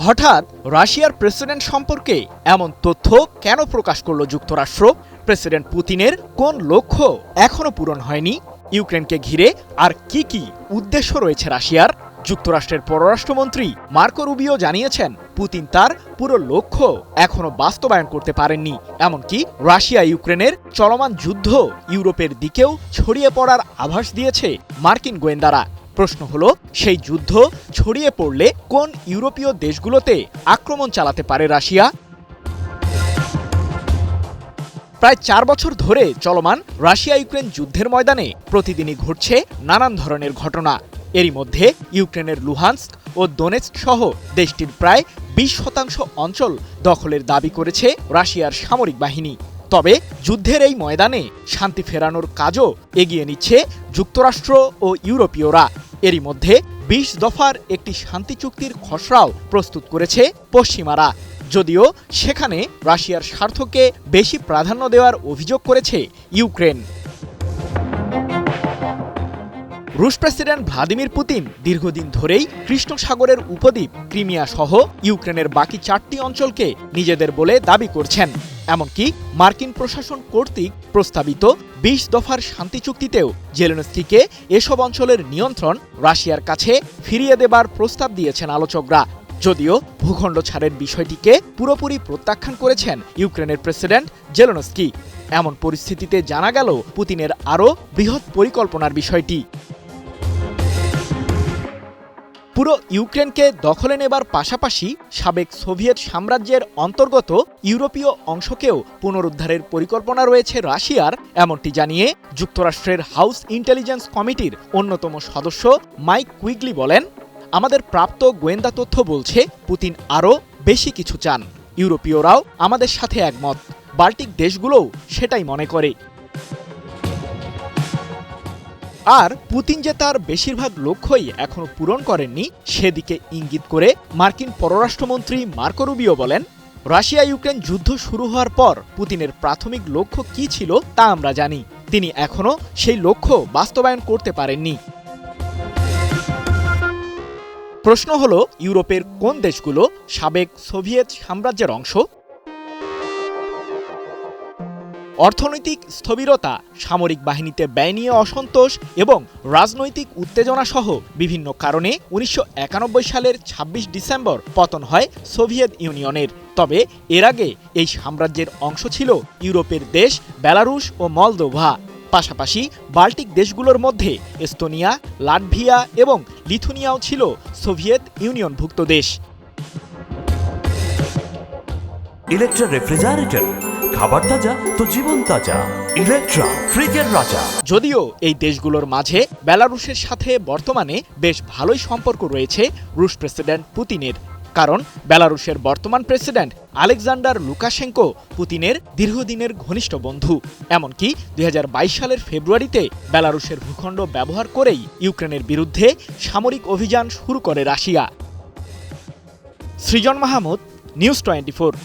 হঠাৎ রাশিয়ার প্রেসিডেন্ট সম্পর্কে এমন তথ্য কেন প্রকাশ করল যুক্তরাষ্ট্র? প্রেসিডেন্ট পুতিনের কোন লক্ষ্য এখনো পূরণ হয়নি? ইউক্রেনকে ঘিরে আর কি উদ্দেশ্য রয়েছে রাশিয়ার? যুক্তরাষ্ট্রের পররাষ্ট্রমন্ত্রী মার্কো রুবিও জানিয়েছেন, পুতিন তার পুরো লক্ষ্য এখনো বাস্তবায়ন করতে পারেননি। এমনকি রাশিয়া ইউক্রেনের চলমান যুদ্ধ ইউরোপের দিকেও ছড়িয়ে পড়ার আভাস দিয়েছে মার্কিন গোয়েন্দারা। প্রশ্ন হলো, সেই যুদ্ধ ছড়িয়ে পড়লে কোন ইউরোপীয় দেশগুলোতে আক্রমণ চালাতে পারে রাশিয়া? প্রায় ৪ বছর ধরে চলমান রাশিয়া ইউক্রেন যুদ্ধের ময়দানে প্রতিদিনই ঘটছে নানান ধরনের ঘটনা। এরই মধ্যে ইউক্রেনের লুহান্স্ক ও দোনেৎস্ক সহ দেশটির প্রায় ২০% অঞ্চল দখলের দাবি করেছে রাশিয়ার সামরিক বাহিনী। তবে যুদ্ধের এই ময়দানে শান্তি ফেরানোর কাজও এগিয়ে নিচ্ছে যুক্তরাষ্ট্র ও ইউরোপীয়রা। এরই মধ্যে ২০ দফার একটি শান্তি চুক্তির খসড়াও প্রস্তুত করেছে পশ্চিমারা, যদিও সেখানে রাশিয়ার স্বার্থকে বেশি প্রাধান্য দেওয়ার অভিযোগ করেছে ইউক্রেন। রুশ প্রেসিডেন্ট ভ্লাদিমির পুতিন দীর্ঘদিন ধরেই কৃষ্ণ সাগরের উপদ্বীপ ক্রিমিয়া সহ ইউক্রেনের বাকি ৪টি অঞ্চলকে নিজেদের বলে দাবি করছেন। এমনকি মার্কিন প্রশাসন কর্তৃক প্রস্তাবিত ২০ দফার শান্তি চুক্তিতেও জেলেনস্কিকে এসব অঞ্চলের নিয়ন্ত্রণ রাশিয়ার কাছে ফিরিয়ে দেবার প্রস্তাব দিয়েছেন আলোচকরা। যদিও ভূখণ্ড ছাড়ের বিষয়টিকে পুরোপুরি প্রত্যাখ্যান করেছেন ইউক্রেনের প্রেসিডেন্ট জেলেনস্কি। এমন পরিস্থিতিতে জানা গেল পুতিনের আরও বৃহৎ পরিকল্পনার বিষয়টি। পুরো ইউক্রেনকে দখলে নেবার পাশাপাশি সাবেক সোভিয়েত সাম্রাজ্যের অন্তর্গত ইউরোপীয় অংশকেও পুনরুদ্ধারের পরিকল্পনা রয়েছে রাশিয়ার, এমনটি জানিয়ে যুক্তরাষ্ট্রের হাউস ইন্টেলিজেন্স কমিটির অন্যতম সদস্য মাইক কুইগলি বলেন, আমাদের প্রাপ্ত গোয়েন্দা তথ্য বলছে পুতিন আরও বেশি কিছু চান। ইউরোপীয়রাও আমাদের সাথে একমত। বাল্টিক দেশগুলোও সেটাই মনে করে। আর পুতিন যে তার বেশিরভাগ লক্ষ্যই এখনো পূরণ করেননি সেদিকে ইঙ্গিত করে মার্কিন পররাষ্ট্রমন্ত্রী মার্কো রুবিও বলেন, রাশিয়া ইউক্রেন যুদ্ধ শুরু হওয়ার পর পুতিনের প্রাথমিক লক্ষ্য কি ছিল তা আমরা জানি। তিনি এখনো সেই লক্ষ্য বাস্তবায়ন করতে পারেননি। প্রশ্ন হলো, ইউরোপের কোন দেশগুলো সাবেক সোভিয়েত সাম্রাজ্যের অংশ? অর্থনৈতিক স্থবিরতা, সামরিক বাহিনীতে ব্যয় নিয়ে অসন্তোষ এবং রাজনৈতিক উত্তেজনা সহ বিভিন্ন কারণে ১৯৯১ সালের ২৬ ডিসেম্বর পতন হয় সোভিয়েত ইউনিয়নের। তবে এর আগে এই সাম্রাজ্যের অংশ ছিল ইউরোপের দেশ বেলারুশ ও মলদোভা। পাশাপাশি বাল্টিক দেশগুলোর মধ্যে এস্তোনিয়া, লাটভিয়া এবং লিথুনিয়াও ছিল সোভিয়েত ইউনিয়নভুক্ত দেশ। ইলেকট্রা রেফ্রিজারেটর, খাবার তাজা তো জীবন তাজা। ইলেকট্রা, ফ্রিজের রাজা। যদিও এই দেশগুলোর মাঝে বেলারুশের সাথে বর্তমানে বেশ ভালোই সম্পর্ক রয়েছে রুশ প্রেসিডেন্ট পুতিনের, কারণ বেলারুশের বর্তমান প্রেসিডেন্ট আলেকজান্ডার লুকাশেঙ্কো পুতিনের দীর্ঘদিনের ঘনিষ্ঠ বন্ধু। এমনকি ২০২২ সালের ফেব্রুয়ারিতে বেলারুশের ভূখণ্ড ব্যবহার করেই ইউক্রেনের বিরুদ্ধে সামরিক অভিযান শুরু করে রাশিয়া। সৃজন মাহমুদ, নিউজ 24।